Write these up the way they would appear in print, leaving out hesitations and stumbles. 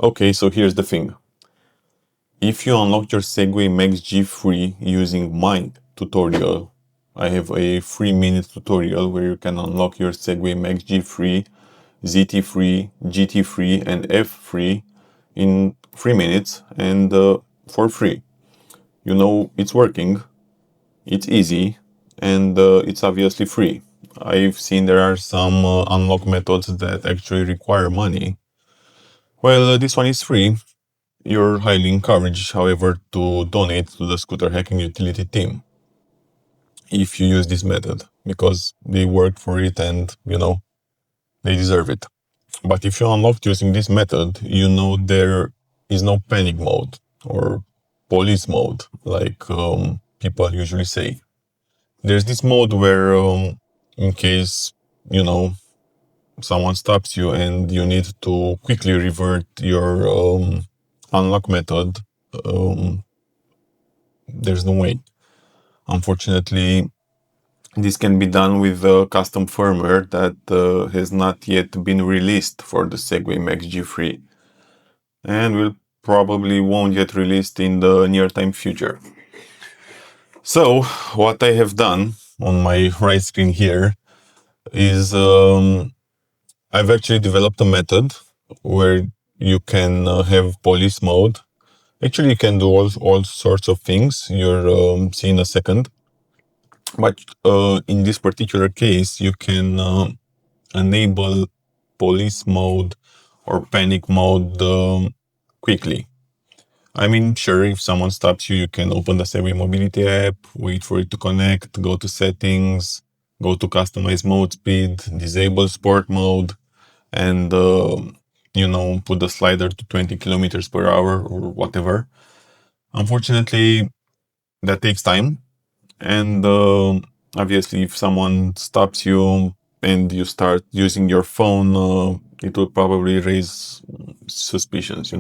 Okay, so here's the thing. If you unlock your Segway Max G3 using my tutorial, I have a 3-minute tutorial where you can unlock your Segway Max G3, ZT3, GT3 and F3 in 3 minutes and for free. You know it's working, it's easy, and it's obviously free. I've seen there are some unlock methods that actually require money. Well, this one is free. You're highly encouraged, however, to donate to the scooter hacking utility team if you use this method, because they worked for it and, they deserve it. But if you unlocked using this method, there is no panic mode or police mode, like people usually say. There's this mode where, in case, someone stops you and you need to quickly revert your unlock method, there's no way. Unfortunately, this can be done with a custom firmware that has not yet been released for the Segway Max G3 and will probably won't get released in the near time future. So what I have done on my right screen here is I've actually developed a method where you can have police mode. Actually, you can do all sorts of things you'll see in a second. But in this particular case, you can enable police mode or panic mode quickly. I mean, sure, if someone stops you, you can open the Segway Mobility app, wait for it to connect, go to settings, go to customize mode speed, disable sport mode, and, put the slider to 20 kilometers per hour or whatever. Unfortunately, that takes time. And obviously, if someone stops you and you start using your phone, it will probably raise suspicions,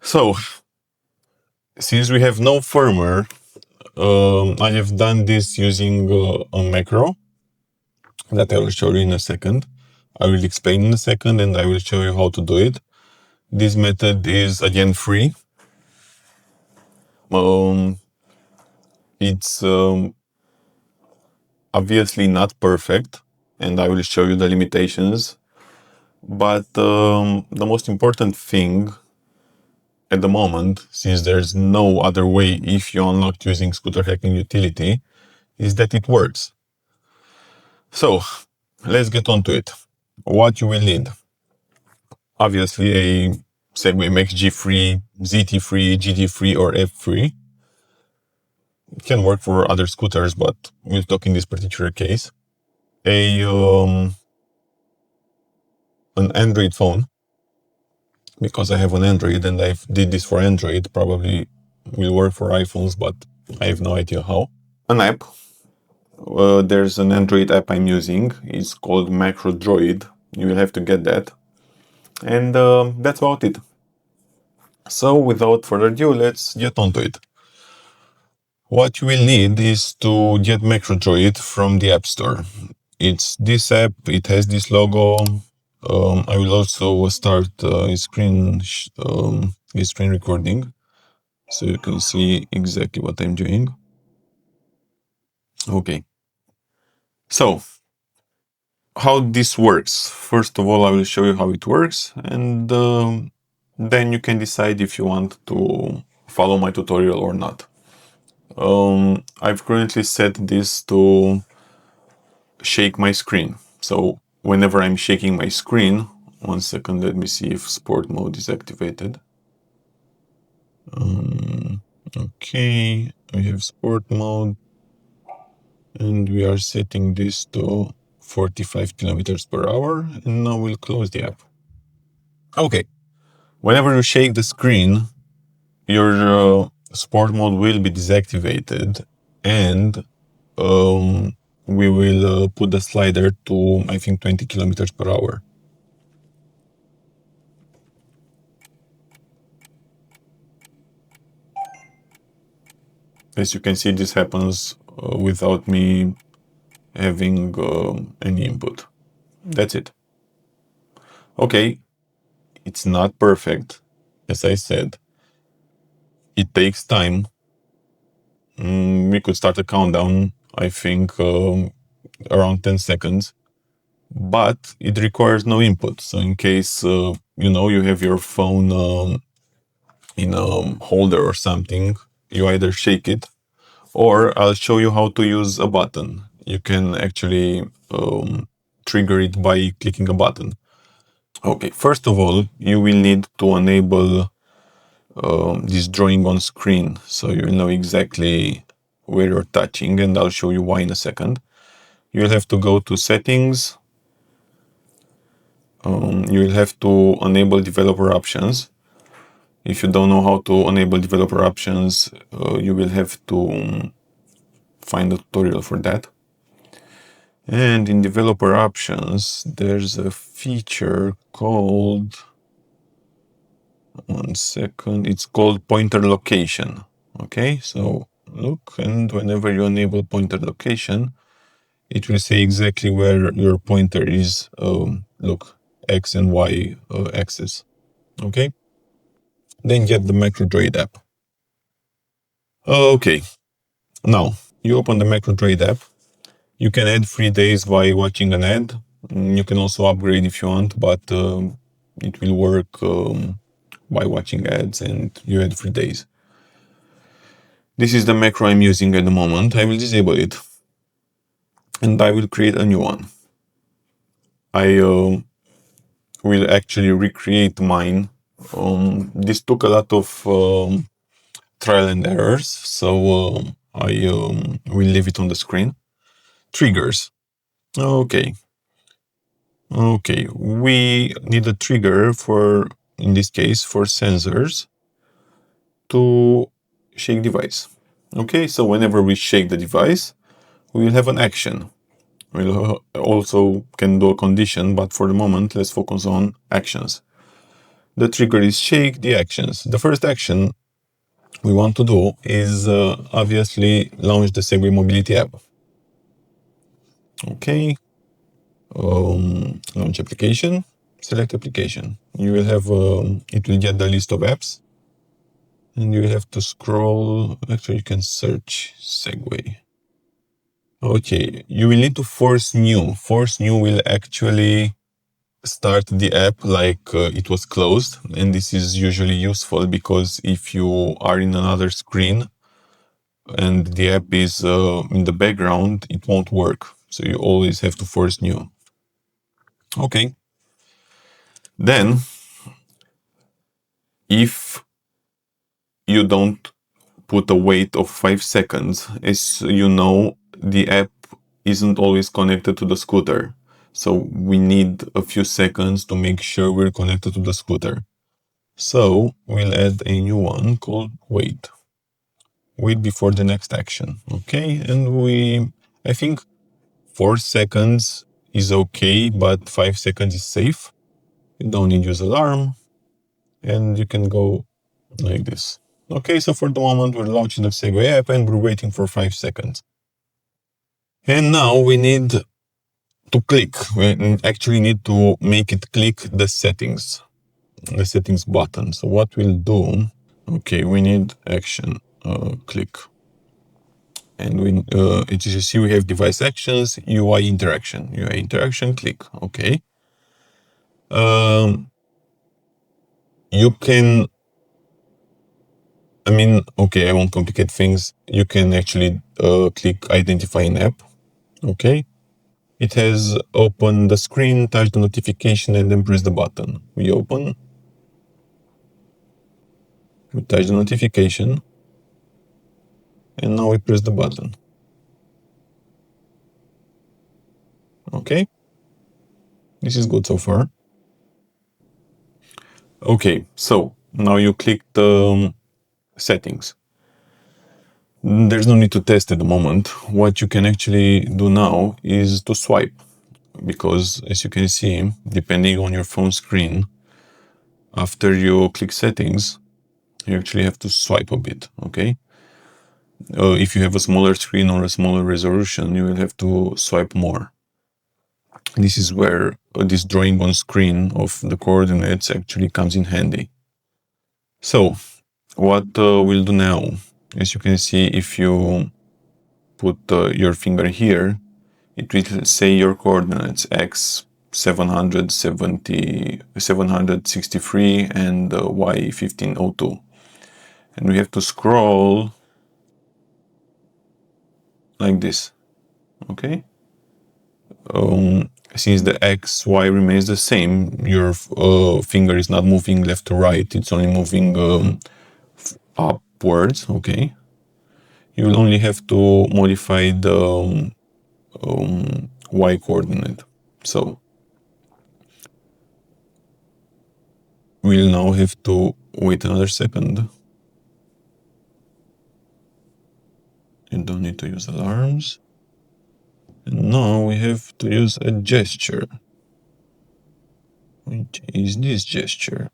So, since we have no firmware, I have done this using a macro that I will show you in a second. I will explain in a second and I will show you how to do it. This method is again free. It's obviously not perfect, and I will show you the limitations. But the most important thing at the moment, since there's no other way if you unlock using scooter hacking utility, is that it works. So let's get on to it. What you will need. Obviously a Segway Max G3, ZT3, GT3 or F3. It can work for other scooters, but we'll talk in this particular case. An Android phone, because I have an Android and I did this for Android. Probably will work for iPhones, but I have no idea how. An app. There's an Android app I'm using. It's called Macro Droid. You will have to get that. And that's about it. So without further ado, let's get on to it. What you will need is to get Macro Droid from the App Store. It's this app. It has this logo. I will also start a screen recording so you can see exactly what I'm doing. Okay. So, how this works. First of all, I will show you how it works, and then you can decide if you want to follow my tutorial or not. I've currently set this to shake my screen. So whenever I'm shaking my screen, one second, let me see if sport mode is activated. Okay, we have sport mode and we are setting this to 45 kilometers per hour, and now we'll close the app. Okay, whenever you shake the screen, your sport mode will be deactivated, and we will put the slider to, I think, 20 kilometers per hour. As you can see, this happens without me having any input. That's it. Okay, It's not perfect. As I said, it takes time. We could start a countdown, I think, around 10 seconds, but it requires no input. So in case, you have your phone in a holder or something, you either shake it, or I'll show you how to use a button. You can actually trigger it by clicking a button. Okay, first of all, you will need to enable this drawing on screen, so you'll know exactly where you're touching, and I'll show you why in a second. You'll have to go to settings. You'll have to enable developer options. If you don't know how to enable developer options, you will have to find a tutorial for that. And in developer options, there's a feature called, one second, it's called pointer location. Okay, so look, and whenever you enable pointer location, it will say exactly where your pointer is. Look, X and Y axis. Okay, then get the MacroDroid app. Okay, now you open the MacroDroid app. You can add 3 days by watching an ad. You can also upgrade if you want, but it will work by watching ads, and you add 3 days. This is the macro I'm using at the moment. I will disable it, and I will create a new one. I will actually recreate mine. This took a lot of trial and errors, so I will leave it on the screen. Triggers. Okay, we need a trigger for, in this case, for sensors to shake device. Okay, so whenever we shake the device, we will have an action. We'll also can do a condition, but for the moment, let's focus on actions. The trigger is shake the actions. The first action we want to do is obviously launch the Segway Mobility app. Okay, launch application, select application. You will have, it will get the list of apps, and you will have to scroll. Actually, you can search Segway. Okay, you will need to force new. Force new will actually start the app like it was closed, and this is usually useful because if you are in another screen and the app is in the background, it won't work. So you always have to force new. Okay. Then, if you don't put a wait of 5 seconds, as you know, the app isn't always connected to the scooter. So we need a few seconds to make sure we're connected to the scooter. So we'll add a new one called wait. Wait before the next action. Okay, and I think 4 seconds is okay, but 5 seconds is safe. You don't need to use alarm, and you can go like this. Okay, so for the moment we're launching the Segway app and we're waiting for 5 seconds. And now we need to click. We actually need to make it click the settings button. So what we'll do, okay, we need action, click. And as you see, we have device actions, UI interaction, click. Okay. You can, okay, I won't complicate things. You can actually click identify an app. Okay. It has open the screen, touch the notification, and then press the button. We open. We touch the notification. And now we press the button. Okay. This is good so far. Okay, so now you click the settings. There's no need to test at the moment. What you can actually do now is to swipe, because as you can see, depending on your phone screen, after you click settings, you actually have to swipe a bit, okay? If you have a smaller screen or a smaller resolution, you will have to swipe more. This is where this drawing on screen of the coordinates actually comes in handy. So what we'll do now, as you can see, if you put your finger here, it will say your coordinates x 763 and y 1502. And we have to scroll like this, okay? Since the x, y remains the same, your finger is not moving left to right, it's only moving upwards, okay? You will only have to modify the y coordinate. So we'll now have to wait another second. You don't need to use alarms. And now we have to use a gesture, which is this gesture.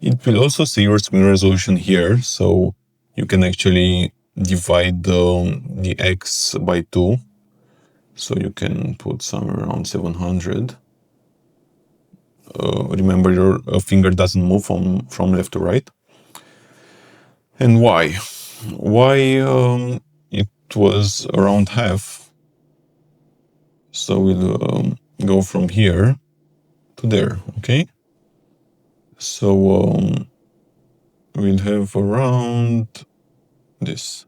It will also say your screen resolution here, so you can actually divide the X by 2. So you can put somewhere around 700. Remember, your finger doesn't move from left to right. And why? Why it was around half. So we'll go from here to there, okay? So we'll have around this.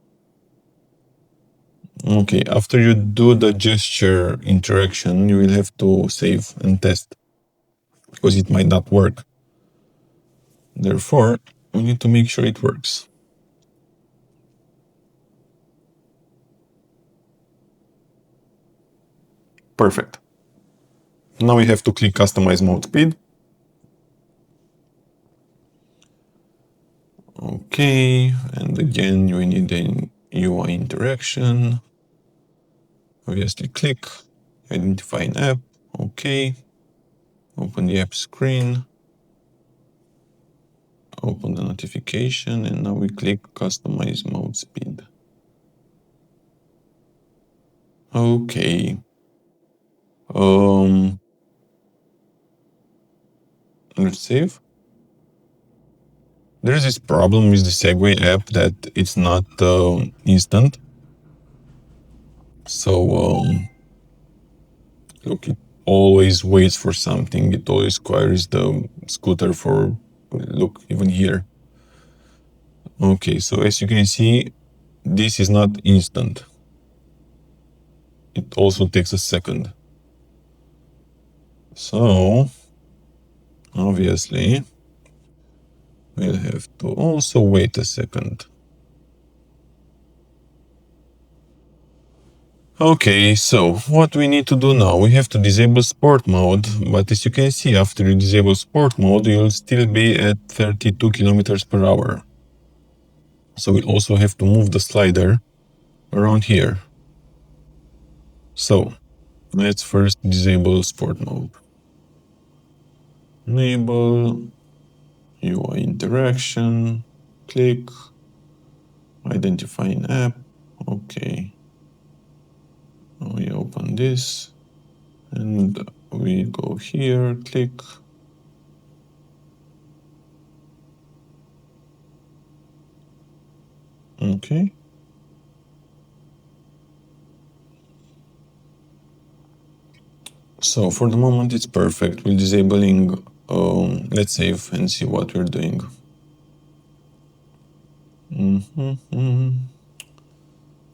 Okay, after you do the gesture interaction, you will have to save and test, because it might not work. Therefore, we need to make sure it works. Perfect. Now we have to click Customize Mode Speed. Okay, and again, you need an UI interaction. Obviously, click, identify an app. Okay, open the app screen, open the notification, and now we click Customize Mode Speed. Okay. Let's save. There's this problem with the Segway app that it's not instant. So look, it always waits for something. It always queries the scooter for, look, even here. Okay, so as you can see, this is not instant. It also takes a second. So obviously, we'll have to also wait a second. Okay, so what we need to do now, we have to disable sport mode, but as you can see, after you disable sport mode, you'll still be at 32 kilometers per hour. So we'll also have to move the slider around here. So let's first disable sport mode. Enable UI interaction, click, identify an app, okay. We open this and we go here, click. Okay. So for the moment it's perfect. We're disabling, let's save and see what we're doing.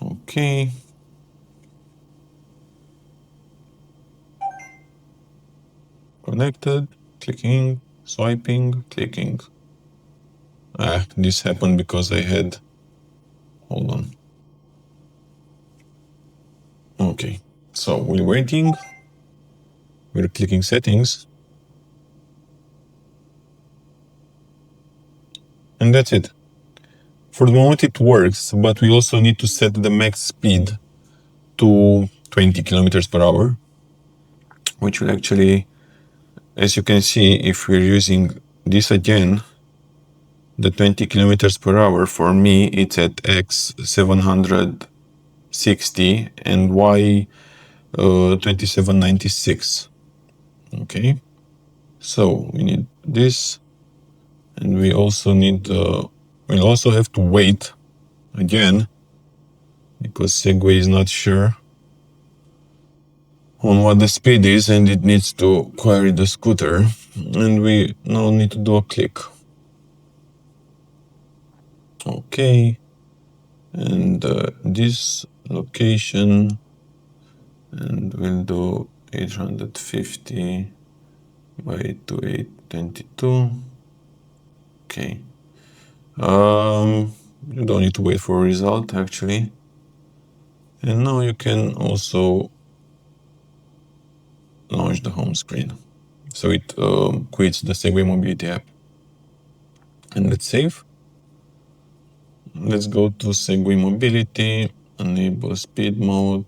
Okay. Connected, clicking, swiping, clicking. This happened because I had, hold on. Okay, so we're waiting. We're clicking settings. And that's it. For the moment it works, but we also need to set the max speed to 20 kilometers per hour, which will actually, as you can see, if we're using this again, the 20 kilometers per hour, for me, it's at X 760 and Y 2796. Okay, so we need this, and we also need, we'll also have to wait again, because Segway is not sure on what the speed is, and it needs to query the scooter, and we now need to do a click. Okay, and this location, and we'll do 850 by 2822. Okay. You don't need to wait for a result actually. And now you can also launch the home screen. So it quits the Segway Mobility app. And let's save. Let's go to Segway Mobility, enable speed mode,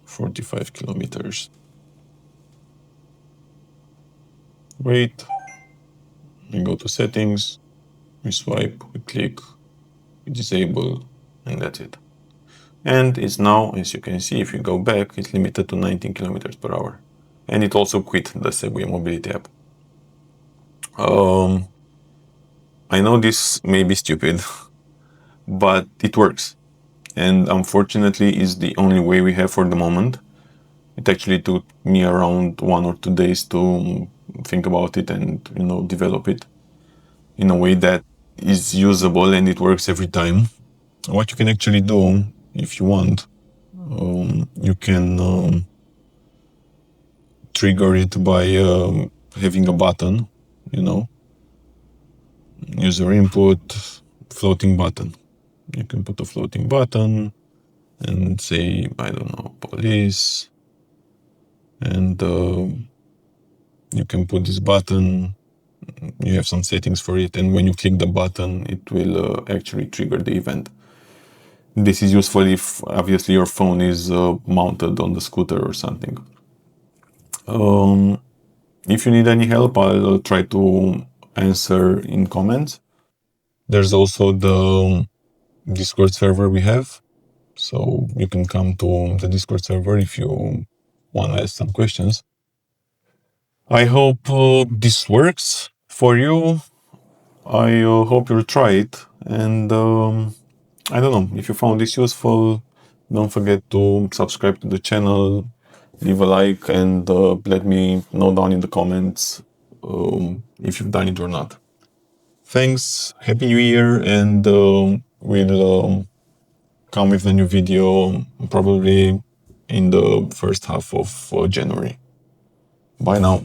45 kilometers. Wait. We go to settings, we swipe, we click, we disable, and that's it. And it's now, as you can see, if you go back, it's limited to 19 kilometers per hour. And it also quit the Segway Mobility app. I know this may be stupid, but it works. And unfortunately, is the only way we have for the moment. It actually took me around 1 or 2 days to think about it and, develop it in a way that is usable and it works every time. What you can actually do, if you want, you can trigger it by having a button, user input, floating button. You can put a floating button and say, I don't know, police, and you can put this button. You have some settings for it, and when you click the button, it will actually trigger the event. This is useful if obviously your phone is mounted on the scooter or something. If you need any help, I'll try to answer in comments. There's also the Discord server we have, so you can come to the Discord server if you want to ask some questions. I hope this works for you. I hope you'll try it, and I don't know, if you found this useful, don't forget to subscribe to the channel, leave a like, and let me know down in the comments if you've done it or not. Thanks, Happy New Year, and we'll come with a new video probably in the first half of January. Bye now.